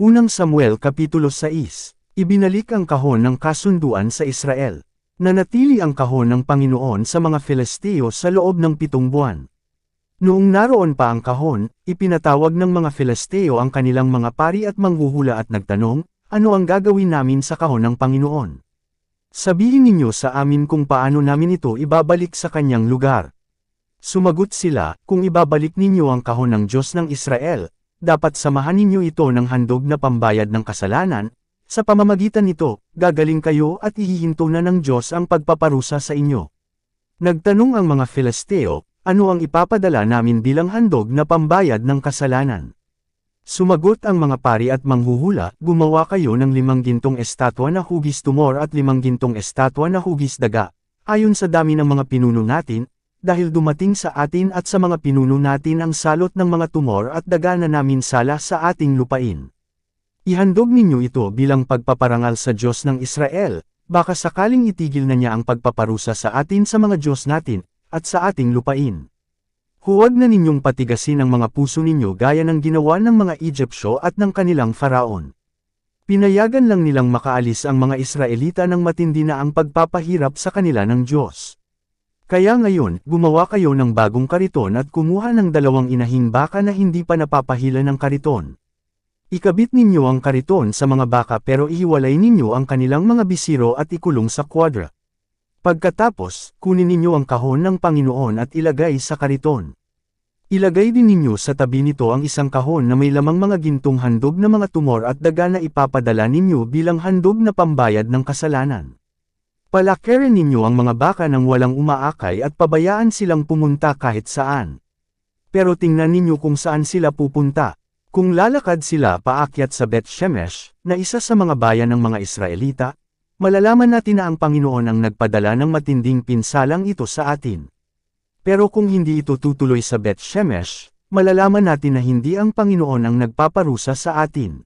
Unang Samuel Kapitulo 6. Ibinalik ang kahon ng kasunduan sa Israel. Nanatili ang kahon ng Panginoon sa mga Filisteo sa loob ng 7 buwan. Noong naroon pa ang kahon, ipinatawag ng mga Filisteo ang kanilang mga pari at manghuhula at nagtanong, "Ano ang gagawin namin sa kahon ng Panginoon? Sabihin ninyo sa amin kung paano namin ito ibabalik sa kanyang lugar." Sumagot sila, "Kung ibabalik ninyo ang kahon ng Diyos ng Israel, dapat samahan ninyo ito ng handog na pambayad ng kasalanan. Sa pamamagitan nito, gagaling kayo at ihihinto na ng Diyos ang pagpaparusa sa inyo." Nagtanong ang mga Filisteo, "Ano ang ipapadala namin bilang handog na pambayad ng kasalanan?" Sumagot ang mga pari at manghuhula, "Gumawa kayo ng 5 gintong estatwa na hugis tumor at 5 gintong estatwa na hugis daga, ayon sa dami ng mga pinuno natin, dahil dumating sa atin at sa mga pinuno natin ang salot ng mga tumor at daga na namin sala sa ating lupain. Ihandog ninyo ito bilang pagpaparangal sa Diyos ng Israel, baka sakaling itigil na niya ang pagpaparusa sa atin sa mga Diyos natin, at sa ating lupain. Huwag na ninyong patigasin ang mga puso ninyo gaya ng ginawa ng mga Egyptyo at ng kanilang Faraon. Pinayagan lang nilang makaalis ang mga Israelita ng matindi na ang pagpapahirap sa kanila ng Diyos. Kaya ngayon, gumawa kayo ng bagong kariton at kumuha ng 2 inahing baka na hindi pa napapahila ng kariton. Ikabit ninyo ang kariton sa mga baka pero ihiwalay ninyo ang kanilang mga bisiro at ikulong sa kwadra. Pagkatapos, kunin ninyo ang kahon ng Panginoon at ilagay sa kariton. Ilagay din ninyo sa tabi nito ang isang kahon na may lamang mga gintong handog na mga tumor at daga na ipapadala ninyo bilang handog na pambayad ng kasalanan. Palakirin ninyo ang mga baka nang walang umaakay at pabayaan silang pumunta kahit saan. Pero tingnan ninyo kung saan sila pupunta. Kung lalakad sila paakyat sa Bet-Shemesh, na isa sa mga bayan ng mga Israelita, malalaman natin na ang Panginoon ang nagpadala ng matinding pinsalang ito sa atin. Pero kung hindi ito tutuloy sa Bet-Shemesh, malalaman natin na hindi ang Panginoon ang nagpaparusa sa atin.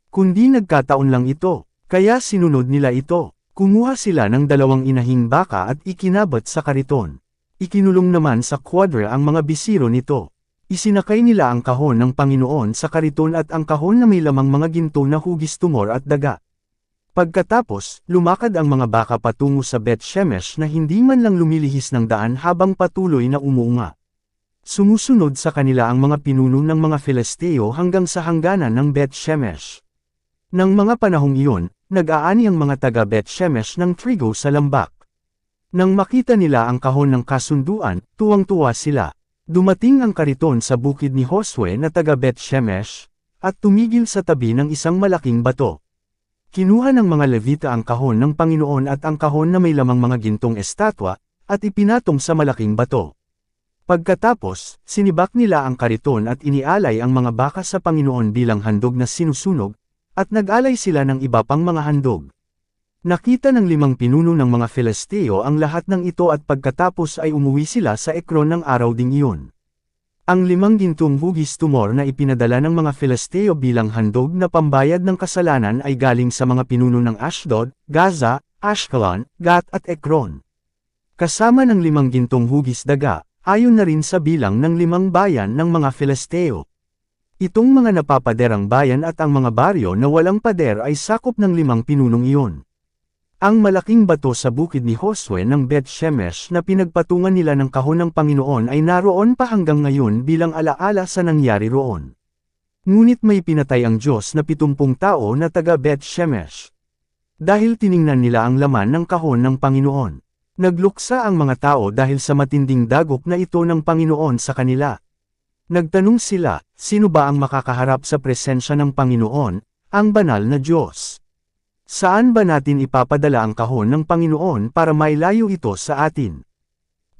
Kundi nagkataon lang ito, kaya sinunod nila ito. Kumuha sila ng 2 inahing baka at ikinabot sa kariton. Ikinulong naman sa kwadra ang mga bisiro nito. Isinakay nila ang kahon ng Panginoon sa kariton at ang kahon na may lamang mga ginto na hugis tumor at daga. Pagkatapos, lumakad ang mga baka patungo sa Bet-Shemesh na hindi man lang lumilihis ng daan habang patuloy na umuunga. Sumusunod sa kanila ang mga pinuno ng mga Filisteo hanggang sa hangganan ng Bet-Shemesh. Nang mga panahong iyon, nag-aani ang mga taga Bet-Shemesh ng trigo sa lambak. Nang makita nila ang kahon ng kasunduan, tuwang-tuwa sila. Dumating ang kariton sa bukid ni Josue na taga Bet-Shemesh, at tumigil sa tabi ng isang malaking bato. Kinuha ng mga Levita ang kahon ng Panginoon at ang kahon na may lamang mga gintong estatwa, at ipinatong sa malaking bato. Pagkatapos, sinibak nila ang kariton at inialay ang mga baka sa Panginoon bilang handog na sinusunog, at nag-alay sila ng iba pang mga handog. Nakita ng 5 pinuno ng mga Filisteo ang lahat ng ito at pagkatapos ay umuwi sila sa Ekron ng araw ding iyon. Ang 5 gintong hugis tumor na ipinadala ng mga Filisteo bilang handog na pambayad ng kasalanan ay galing sa mga pinuno ng Ashdod, Gaza, Ashkelon, Gat at Ekron. Kasama ng 5 gintong hugis daga, ayon na rin sa bilang ng 5 bayan ng mga Filisteo. Itong mga napapaderang bayan at ang mga baryo na walang pader ay sakop ng 5 pinunong iyon. Ang malaking bato sa bukid ni Josue ng Bet-Shemesh na pinagpatungan nila ng kahon ng Panginoon ay naroon pa hanggang ngayon bilang alaala sa nangyari roon. Ngunit may pinatay ang Diyos na 70 tao na taga Bet-Shemesh. Dahil tiningnan nila ang laman ng kahon ng Panginoon. Nagluksa ang mga tao dahil sa matinding dagok na ito ng Panginoon sa kanila. Nagtanong sila, sino ba ang makakaharap sa presensya ng Panginoon, ang banal na Diyos? Saan ba natin ipapadala ang kahon ng Panginoon para mailayo ito sa atin?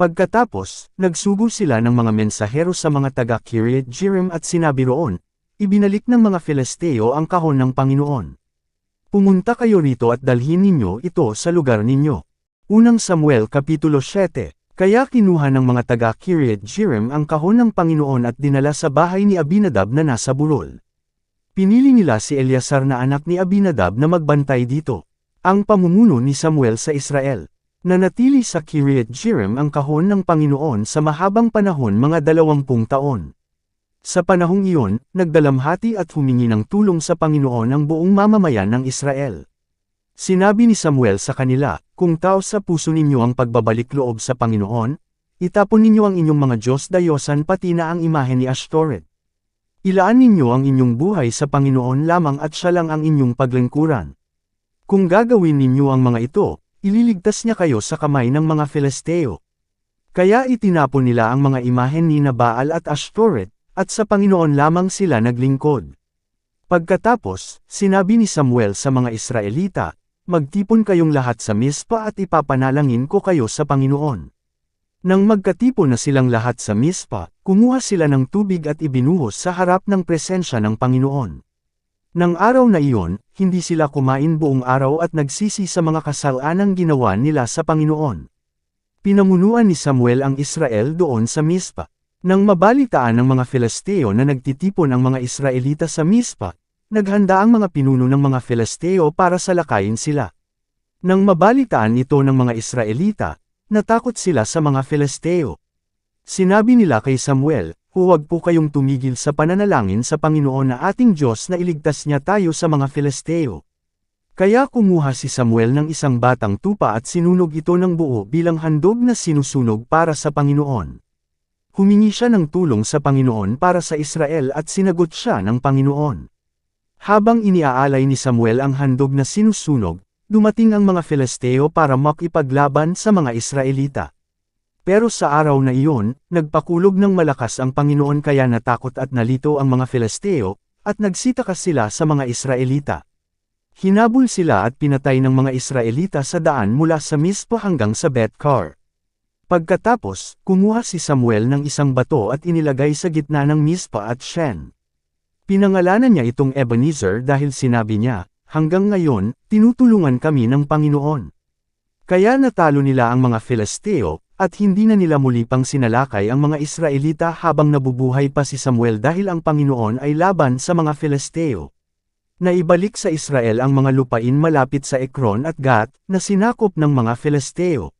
Pagkatapos, nagsugo sila ng mga mensahero sa mga taga Kiriath-Jearim at sinabi roon, ibinalik ng mga Filisteo ang kahon ng Panginoon. Pumunta kayo rito at dalhin ninyo ito sa lugar ninyo. Unang Samuel Kapitulo 7. Kaya kinuha ng mga taga Kiriath-Jearim ang kahon ng Panginoon at dinala sa bahay ni Abinadab na nasa burol. Pinili nila si Eleazar na anak ni Abinadab na magbantay dito. Ang pamumuno ni Samuel sa Israel. Nanatili sa Kiriath-Jearim ang kahon ng Panginoon sa mahabang panahon mga 20 taon. Sa panahong iyon, nagdalamhati at humingi ng tulong sa Panginoon ang buong mamamayan ng Israel. Sinabi ni Samuel sa kanila, "Kung taos sa puso ninyo ang pagbabalik loob sa Panginoon, itapon ninyo ang inyong mga Diyos-dayosan pati na ang imahe ni Ashtoreth. Ilaan ninyo ang inyong buhay sa Panginoon lamang at siya lang ang inyong paglingkuran. Kung gagawin ninyo ang mga ito, ililigtas niya kayo sa kamay ng mga Filisteo." Kaya itinapon nila ang mga imahen ni Baal at Ashtoreth, at sa Panginoon lamang sila naglingkod. Pagkatapos, sinabi ni Samuel sa mga Israelita, "Magtipon kayong lahat sa Mispa at ipapanalangin ko kayo sa Panginoon." Nang magkatipon na silang lahat sa Mispa, kumuha sila ng tubig at ibinuhos sa harap ng presensya ng Panginoon. Nang araw na iyon, hindi sila kumain buong araw at nagsisi sa mga kasalanang ginawa nila sa Panginoon. Pinamunuan ni Samuel ang Israel doon sa Mispa. Nang mabalitaan ng mga Filisteo na nagtitipon ang mga Israelita sa Mispa, naghanda ang mga pinuno ng mga Filisteo para salakayin sila. Nang mabalitaan ito ng mga Israelita, natakot sila sa mga Filisteo. Sinabi nila kay Samuel, "Huwag po kayong tumigil sa pananalangin sa Panginoon na ating Diyos na iligtas niya tayo sa mga Filisteo." Kaya kumuha si Samuel ng isang batang tupa at sinunog ito ng buo bilang handog na sinusunog para sa Panginoon. Humingi siya ng tulong sa Panginoon para sa Israel at sinagot siya ng Panginoon. Habang iniaalay ni Samuel ang handog na sinusunog, dumating ang mga Filisteo para makipaglaban sa mga Israelita. Pero sa araw na iyon, nagpakulog ng malakas ang Panginoon kaya natakot at nalito ang mga Filisteo, at nagsitakas sila sa mga Israelita. Hinabol sila at pinatay ng mga Israelita sa daan mula sa Mispa hanggang sa Bet-Kar. Pagkatapos, kumuha si Samuel ng isang bato at inilagay sa gitna ng Mispa at Shen. Pinangalanan niya itong Ebenezer dahil sinabi niya, "Hanggang ngayon, tinutulungan kami ng Panginoon." Kaya natalo nila ang mga Filisteo, at hindi na nila muli pang sinalakay ang mga Israelita habang nabubuhay pa si Samuel dahil ang Panginoon ay laban sa mga Filisteo. Naibalik sa Israel ang mga lupain malapit sa Ekron at Gat, na sinakop ng mga Filisteo.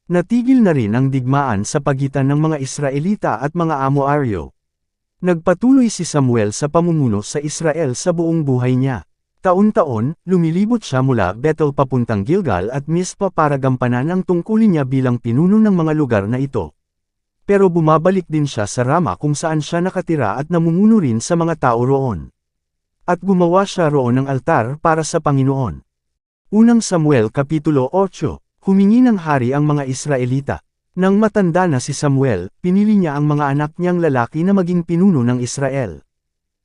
Natigil na rin ang digmaan sa pagitan ng mga Israelita at mga Amoaryo. Nagpatuloy si Samuel sa pamumuno sa Israel sa buong buhay niya. Taon-taon, lumilibot siya mula Bethel papuntang Gilgal at Mispa para gampanan ang tungkulin niya bilang pinuno ng mga lugar na ito. Pero bumabalik din siya sa Rama kung saan siya nakatira at namumuno rin sa mga tao roon. At gumawa siya roon ng altar para sa Panginoon. Unang Samuel Kapitulo 8. Humingi ng hari ang mga Israelita. Nang matanda na si Samuel, pinili niya ang mga anak niyang lalaki na maging pinuno ng Israel.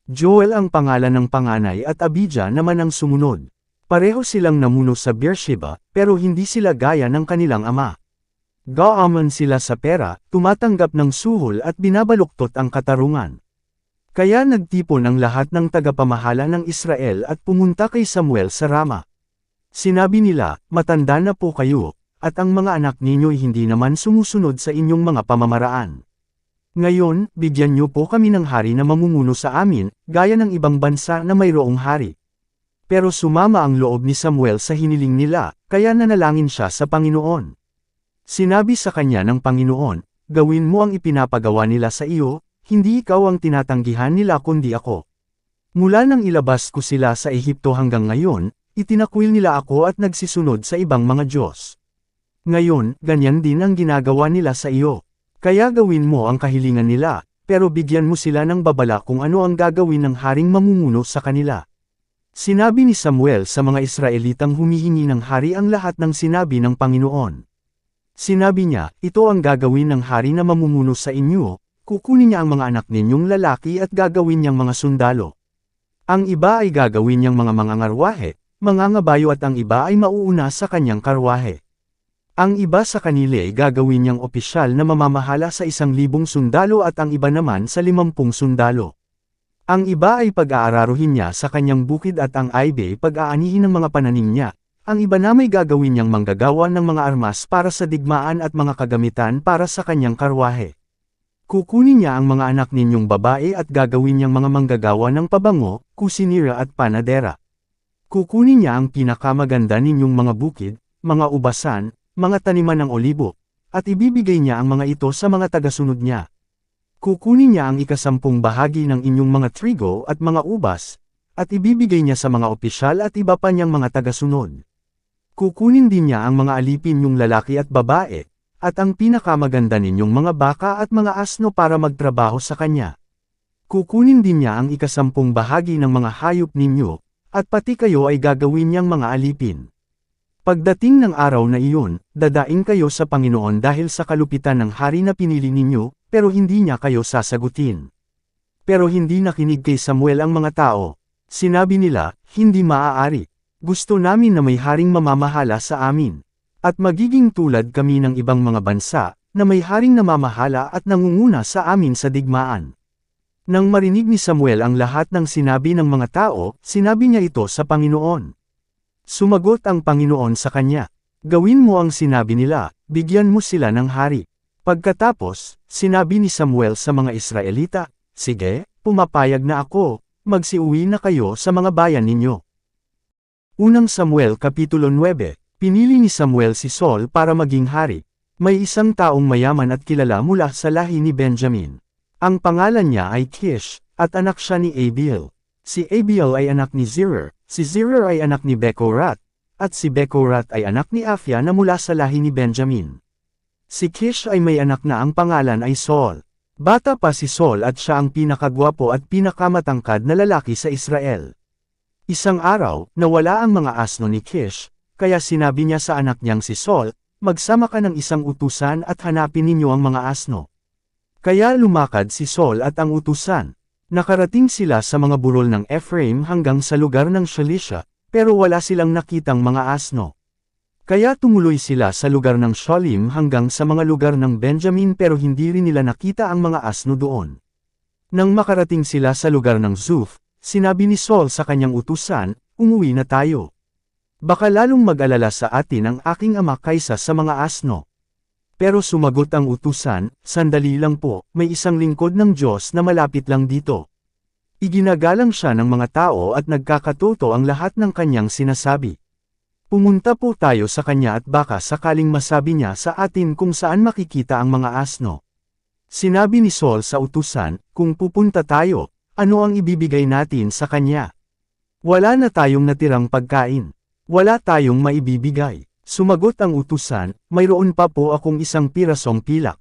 Joel ang pangalan ng panganay at Abijah naman ang sumunod. Pareho silang namuno sa Beersheba, pero hindi sila gaya ng kanilang ama. Gaaman sila sa pera, tumatanggap ng suhol at binabaluktot ang katarungan. Kaya nagtipon ang lahat ng tagapamahala ng Israel at pumunta kay Samuel sa Rama. Sinabi nila, "Matanda na po kayo, at ang mga anak ninyo'y hindi naman sumusunod sa inyong mga pamamaraan. Ngayon, bigyan niyo po kami ng hari na mamumuno sa amin, gaya ng ibang bansa na mayroong hari." Pero sumama ang loob ni Samuel sa hiniling nila, kaya nanalangin siya sa Panginoon. Sinabi sa kanya ng Panginoon, "Gawin mo ang ipinapagawa nila sa iyo, hindi ikaw ang tinatanggihan nila kundi ako. Mula nang ilabas ko sila sa Ehipto hanggang ngayon, itinakwil nila ako at nagsisunod sa ibang mga Diyos. Ngayon, ganyan din ang ginagawa nila sa iyo. Kaya gawin mo ang kahilingan nila, pero bigyan mo sila ng babala kung ano ang gagawin ng haring mamumuno sa kanila." Sinabi ni Samuel sa mga Israelitang humihingi ng hari ang lahat ng sinabi ng Panginoon. Sinabi niya, "Ito ang gagawin ng hari na mamumuno sa inyo, kukunin niya ang mga anak ninyong lalaki at gagawin niyang mga sundalo. Ang iba ay gagawin niyang mga mangangarwahe, mangangabayo at ang iba ay mauuna sa kanyang karwahe. Ang iba sa kanila ay gagawin niyang opisyal na mamamahala sa 1,000 sundalo at ang iba naman sa 50 sundalo. Ang iba ay pag-aararuhin niya sa kanyang bukid at ang iba ay pag-aanihin ng mga pananim niya. Ang iba na may gagawin niyang manggagawa ng mga armas para sa digmaan at mga kagamitan para sa kanyang karwahe. Kukunin niya ang mga anak ninyong babae at gagawin niyang mga manggagawa ng pabango, kusinira at panadera. Kukunin niya ang pinakamaganda ninyong mga bukid, mga ubasan, mga taniman ng olibo, at ibibigay niya ang mga ito sa mga tagasunod niya. Kukunin niya ang 10 bahagi ng inyong mga trigo at mga ubas, at ibibigay niya sa mga opisyal at iba pa niyang mga tagasunod. Kukunin din niya ang mga alipin niyong lalaki at babae, at ang pinakamaganda ninyong mga baka at mga asno para magtrabaho sa kanya. Kukunin din niya ang 10 bahagi ng mga hayop ninyo, at pati kayo ay gagawin niyang mga alipin. Pagdating ng araw na iyon, dadaing kayo sa Panginoon dahil sa kalupitan ng hari na pinili ninyo, pero hindi niya kayo sasagutin. Pero hindi nakinig kay Samuel ang mga tao. Sinabi nila, hindi maaari. Gusto namin na may haring mamamahala sa amin. At magiging tulad kami ng ibang mga bansa, na may haring namamahala at nangunguna sa amin sa digmaan. Nang marinig ni Samuel ang lahat ng sinabi ng mga tao, sinabi niya ito sa Panginoon. Sumagot ang Panginoon sa kanya, gawin mo ang sinabi nila, bigyan mo sila ng hari. Pagkatapos, sinabi ni Samuel sa mga Israelita, sige, pumapayag na ako, magsiuwi na kayo sa mga bayan ninyo. Unang Samuel Kapitulo 9, pinili ni Samuel si Saul para maging hari. May isang taong mayaman at kilala mula sa lahi ni Benjamin. Ang pangalan niya ay Kish, at anak siya ni Abiel. Si Abiel ay anak ni Zerer, si Zerer ay anak ni Bekorat, at si Bekorat ay anak ni Afia na mula sa lahi ni Benjamin. Si Kish ay may anak na ang pangalan ay Saul. Bata pa si Saul at siya ang pinakagwapo at pinakamatangkad na lalaki sa Israel. Isang araw, nawala ang mga asno ni Kish, kaya sinabi niya sa anak niyang si Saul, magsama ka ng isang utusan at hanapin ninyo ang mga asno. Kaya lumakad si Saul at ang utusan. Nakarating sila sa mga burol ng Ephraim hanggang sa lugar ng Shalisha, pero wala silang nakitang mga asno. Kaya tumuloy sila sa lugar ng Sholim hanggang sa mga lugar ng Benjamin pero hindi rin nila nakita ang mga asno doon. Nang makarating sila sa lugar ng Zuf, sinabi ni Saul sa kanyang utusan, umuwi na tayo. Baka lalong mag-alala sa atin ang aking ama kaysa sa mga asno. Pero sumagot ang utusan, sandali lang po, may isang lingkod ng Diyos na malapit lang dito. Iginagalang siya ng mga tao at nagkakatuto ang lahat ng kanyang sinasabi. Pumunta po tayo sa kanya at baka sakaling masabi niya sa atin kung saan makikita ang mga asno. Sinabi ni Saul sa utusan, kung pupunta tayo, ano ang ibibigay natin sa kanya? Wala na tayong natirang pagkain. Wala tayong maibibigay. Sumagot ang utusan, mayroon pa po akong isang pirasong pilak.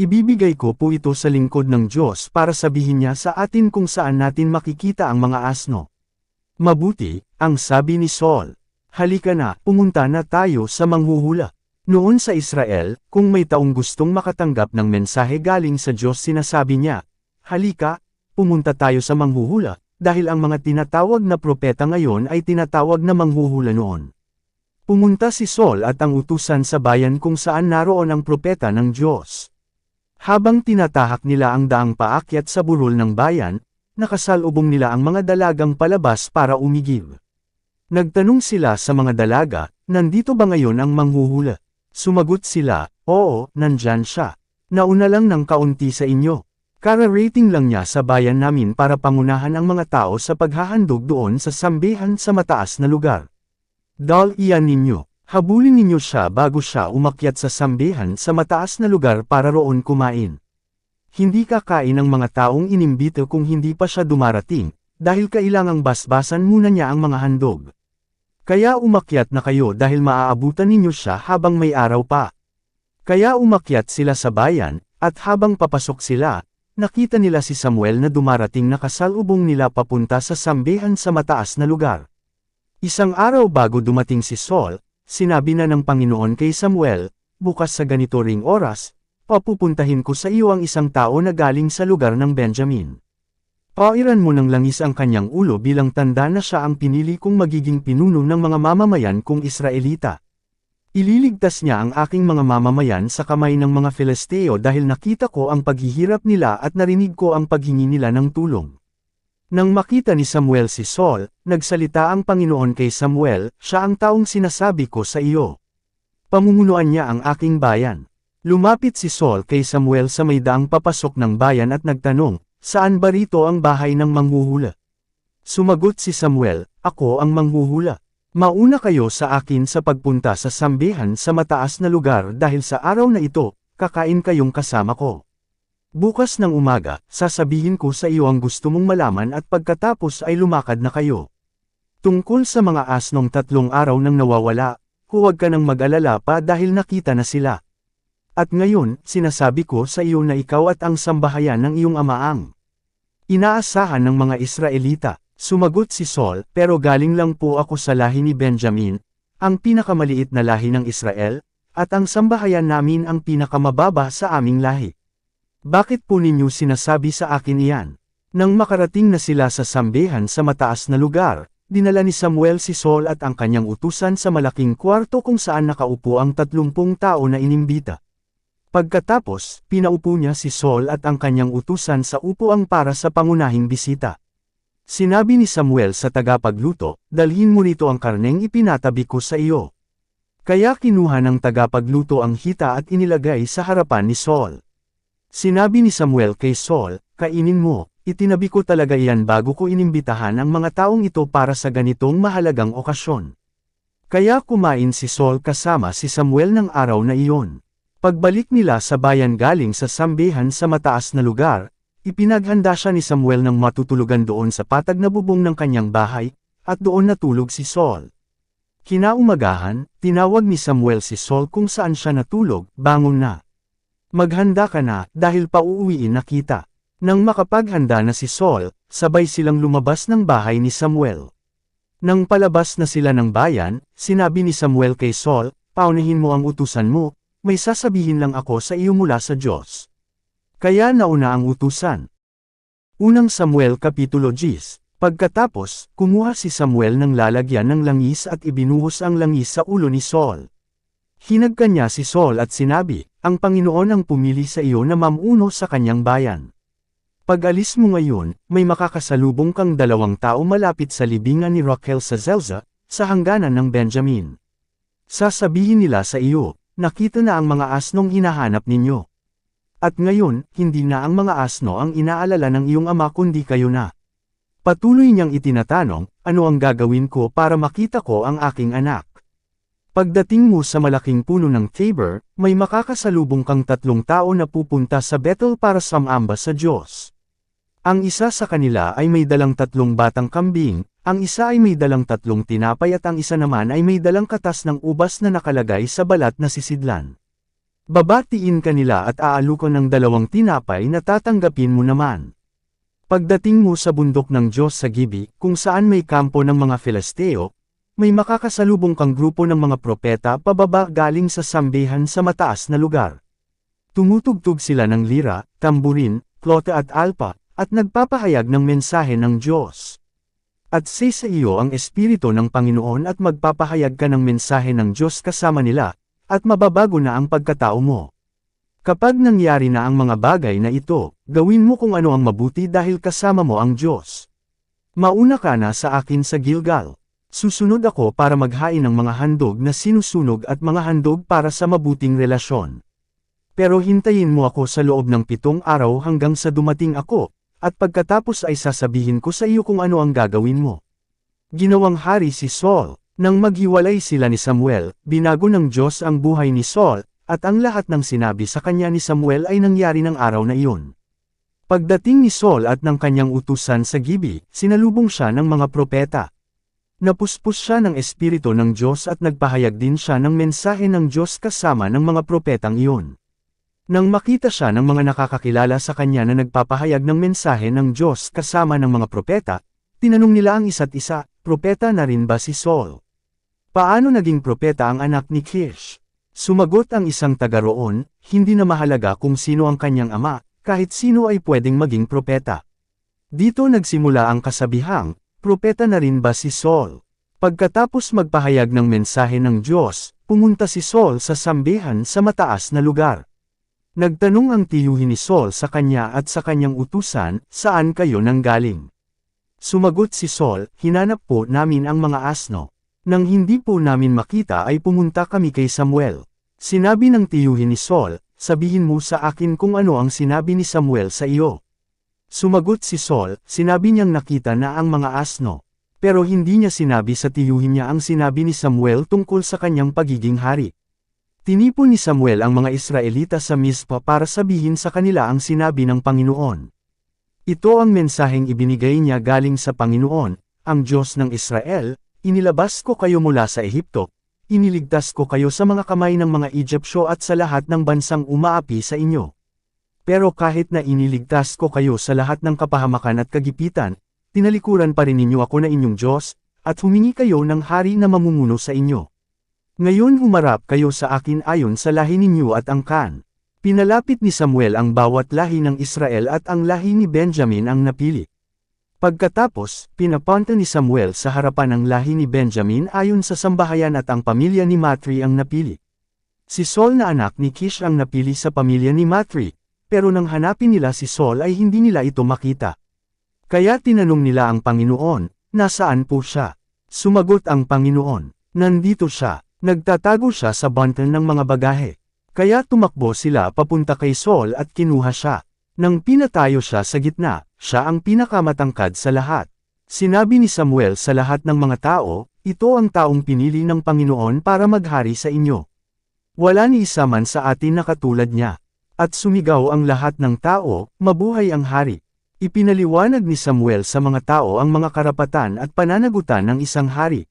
Ibibigay ko po ito sa lingkod ng Diyos para sabihin niya sa atin kung saan natin makikita ang mga asno. Mabuti, ang sabi ni Saul. Halika na, pumunta na tayo sa manghuhula. Noon sa Israel, kung may taong gustong makatanggap ng mensahe galing sa Diyos sinasabi niya, halika, pumunta tayo sa manghuhula, dahil ang mga tinatawag na propeta ngayon ay tinatawag na manghuhula noon. Pumunta si Saul at ang utusan sa bayan kung saan naroon ang propeta ng Diyos. Habang tinatahak nila ang daang paakyat sa burol ng bayan, nakasalubong nila ang mga dalagang palabas para umigib. Nagtanong sila sa mga dalaga, nandito ba ngayon ang manghuhula? Sumagot sila, oo, nandyan siya. Nauna lang ng kaunti sa inyo. Kara-rating lang niya sa bayan namin para pangunahan ang mga tao sa paghahandog doon sa sambihan sa mataas na lugar. Dal-iyan ninyo, habulin ninyo siya bago siya umakyat sa sambihan sa mataas na lugar para roon kumain. Hindi kakain ang mga taong inimbito kung hindi pa siya dumarating, dahil kailangang basbasan muna niya ang mga handog. Kaya umakyat na kayo dahil maaabutan ninyo siya habang may araw pa. Kaya umakyat sila sa bayan, at habang papasok sila, nakita nila si Samuel na dumarating na kasalubong nila papunta sa sambihan sa mataas na lugar. Isang araw bago dumating si Saul, sinabi na ng Panginoon kay Samuel, bukas sa ganito ring oras, papupuntahin ko sa iyo ang isang tao na galing sa lugar ng Benjamin. Pairan mo ng langis ang kanyang ulo bilang tanda na siya ang pinili kong magiging pinuno ng mga mamamayan kong Israelita. Ililigtas niya ang aking mga mamamayan sa kamay ng mga Filisteo dahil nakita ko ang paghihirap nila at narinig ko ang paghingi nila ng tulong. Nang makita ni Samuel si Saul, nagsalita ang Panginoon kay Samuel, siya ang taong sinasabi ko sa iyo. Pamumunuan niya ang aking bayan. Lumapit si Saul kay Samuel sa may daang papasok ng bayan at nagtanong, saan ba rito ang bahay ng manghuhula? Sumagot si Samuel, ako ang manghuhula. Mauna kayo sa akin sa pagpunta sa sambihan sa mataas na lugar dahil sa araw na ito, kakain kayong kasama ko. Bukas ng umaga, sasabihin ko sa iyo ang gusto mong malaman at pagkatapos ay lumakad na kayo. Tungkol sa mga asnong 3 araw nang nawawala, huwag ka nang mag-alala pa dahil nakita na sila. At ngayon, sinasabi ko sa iyo na ikaw at ang sambahayan ng iyong amaang inaasahan ng mga Israelita. Sumagot si Saul, pero galing lang po ako sa lahi ni Benjamin, ang pinakamaliit na lahi ng Israel, at ang sambahayan namin ang pinakamababa sa aming lahi. Bakit po ninyo sinasabi sa akin iyan? Nang makarating na sila sa sambahan sa mataas na lugar, dinala ni Samuel si Saul at ang kanyang utusan sa malaking kwarto kung saan nakaupo ang 30 tao na inimbita. Pagkatapos, pinaupo niya si Saul at ang kanyang utusan sa upuan para sa pangunahing bisita. Sinabi ni Samuel sa tagapagluto, dalhin mo rito ang karneng ipinatabi ko sa iyo. Kaya kinuha ng tagapagluto ang hita at inilagay sa harapan ni Saul. Sinabi ni Samuel kay Saul, kainin mo, itinabi ko talaga iyan bago ko inimbitahan ang mga taong ito para sa ganitong mahalagang okasyon. Kaya kumain si Saul kasama si Samuel ng araw na iyon. Pagbalik nila sa bayan galing sa sambahan sa mataas na lugar, ipinaghanda siya ni Samuel ng matutulugan doon sa patag na bubong ng kanyang bahay, at doon natulog si Saul. Kinaumagahan, tinawag ni Samuel si Saul kung saan siya natulog, bangon na. Maghanda ka na, dahil pauuwiin na kita. Nang makapaghanda na si Saul, sabay silang lumabas ng bahay ni Samuel. Nang palabas na sila ng bayan, sinabi ni Samuel kay Saul, paunahin mo ang utusan mo, may sasabihin lang ako sa iyo mula sa Diyos. Kaya nauna ang utusan. Unang Samuel Kapitulo 10. Pagkatapos, kumuha si Samuel ng lalagyan ng langis at ibinuhos ang langis sa ulo ni Saul. Hinagka niya si Saul at sinabi, ang Panginoon ang pumili sa iyo na mamuno sa kanyang bayan. Pag-alis mo ngayon, may makakasalubong kang 2 tao malapit sa libingan ni Rachel sa Zelza, sa hangganan ng Benjamin. Sasabihin nila sa iyo, nakita na ang mga asnong hinahanap ninyo. At ngayon, hindi na ang mga asno ang inaalala ng iyong ama kundi kayo na. Patuloy niyang itinatanong, ano ang gagawin ko para makita ko ang aking anak? Pagdating mo sa malaking puno ng Tabor, may makakasalubong kang 3 tao na pupunta sa Bethel para sumamba sa Diyos. Ang isa sa kanila ay may dalang 3 batang kambing, ang isa ay may dalang 3 tinapay at ang isa naman ay may dalang katas ng ubas na nakalagay sa balat na sisidlan. Babatiin ka nila at aalukon ng 2 tinapay na tatanggapin mo naman. Pagdating mo sa bundok ng Diyos sa Gibi, kung saan may kampo ng mga Filisteo, may makakasalubong kang grupo ng mga propeta pababa galing sa sambahan sa mataas na lugar. Tumutugtog sila ng lira, tamburin, flauta at alpa, at nagpapahayag ng mensahe ng Diyos. At sa iyo ang Espiritu ng Panginoon at magpapahayag ka ng mensahe ng Diyos kasama nila, at mababago na ang pagkatao mo. Kapag nangyari na ang mga bagay na ito, gawin mo kung ano ang mabuti dahil kasama mo ang Diyos. Mauna ka na sa akin sa Gilgal. Susunod ako para maghain ng mga handog na sinusunog at mga handog para sa mabuting relasyon. Pero hintayin mo ako sa loob ng 7 araw hanggang sa dumating ako, at pagkatapos ay sasabihin ko sa iyo kung ano ang gagawin mo. Ginawang hari si Saul. Nang maghiwalay sila ni Samuel, binago ng Diyos ang buhay ni Saul, at ang lahat ng sinabi sa kanya ni Samuel ay nangyari ng araw na iyon. Pagdating ni Saul at ng kanyang utusan sa Gibi, sinalubong siya ng mga propeta. Napuspos siya ng Espiritu ng Diyos at nagpahayag din siya ng mensahe ng Diyos kasama ng mga propetang iyon. Nang makita siya ng mga nakakakilala sa kanya na nagpapahayag ng mensahe ng Diyos kasama ng mga propeta, tinanong nila ang isa't isa, propeta na rin ba si Saul? Paano naging propeta ang anak ni Kish? Sumagot ang isang taga roon, hindi na mahalaga kung sino ang kanyang ama, kahit sino ay pwedeng maging propeta. Dito nagsimula ang kasabihang, propeta na rin ba si Saul? Pagkatapos magpahayag ng mensahe ng Diyos, pumunta si Saul sa sambahan sa mataas na lugar. Nagtanong ang tiyuhin ni Saul sa kanya at sa kanyang utusan, saan kayo nanggaling? Sumagot si Saul, hinanap po namin ang mga asno. Nang hindi po namin makita ay pumunta kami kay Samuel. Sinabi ng tiyuhin ni Saul, sabihin mo sa akin kung ano ang sinabi ni Samuel sa iyo. Sumagot si Saul, sinabi niyang nakita na ang mga asno. Pero hindi niya sinabi sa tiyuhin niya ang sinabi ni Samuel tungkol sa kanyang pagiging hari. Tinipon ni Samuel ang mga Israelita sa Mizpa para sabihin sa kanila ang sinabi ng Panginoon. Ito ang mensaheng ibinigay niya galing sa Panginoon, ang Diyos ng Israel, inilabas ko kayo mula sa Ehipto, iniligtas ko kayo sa mga kamay ng mga Egyptyo at sa lahat ng bansang umaapi sa inyo. Pero kahit na iniligtas ko kayo sa lahat ng kapahamakan at kagipitan, tinalikuran pa rin ninyo ako na inyong Diyos, at humingi kayo ng hari na mamumuno sa inyo. Ngayon humarap kayo sa akin ayon sa lahi ninyo at angkan. Pinalapit ni Samuel ang bawat lahi ng Israel at ang lahi ni Benjamin ang napili. Pagkatapos, pinapunta ni Samuel sa harapan ang lahi ni Benjamin ayon sa sambahayan at ang pamilya ni Matri ang napili. Si Saul na anak ni Kish ang napili sa pamilya ni Matri, pero nang hanapin nila si Saul ay hindi nila ito makita. Kaya tinanong nila ang Panginoon, nasaan po siya? Sumagot ang Panginoon, nandito siya. Nagtatago siya sa bundle ng mga bagahe. Kaya tumakbo sila papunta kay Saul at kinuha siya. Nang pinatayo siya sa gitna, siya ang pinakamatangkad sa lahat. Sinabi ni Samuel sa lahat ng mga tao, ito ang taong pinili ng Panginoon para maghari sa inyo. Wala ni isa man sa atin na katulad niya. At sumigaw ang lahat ng tao, mabuhay ang hari. Ipinaliwanag ni Samuel sa mga tao ang mga karapatan at pananagutan ng isang hari.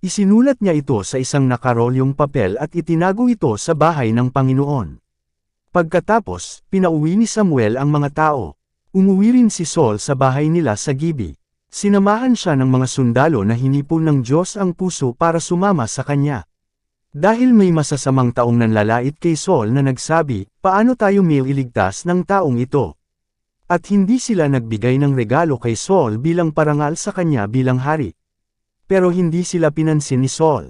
Isinulat niya ito sa isang nakarolyong papel at itinago ito sa bahay ng Panginoon. Pagkatapos, pinauwi ni Samuel ang mga tao. Umuwi rin si Saul sa bahay nila sa Gibi. Sinamahan siya ng mga sundalo na hinipon ng Diyos ang puso para sumama sa kanya. Dahil may masasamang taong nanlalait kay Saul na nagsabi, paano tayo mailigtas ng taong ito? At hindi sila nagbigay ng regalo kay Saul bilang parangal sa kanya bilang hari. Pero hindi sila pinansin ni Saul.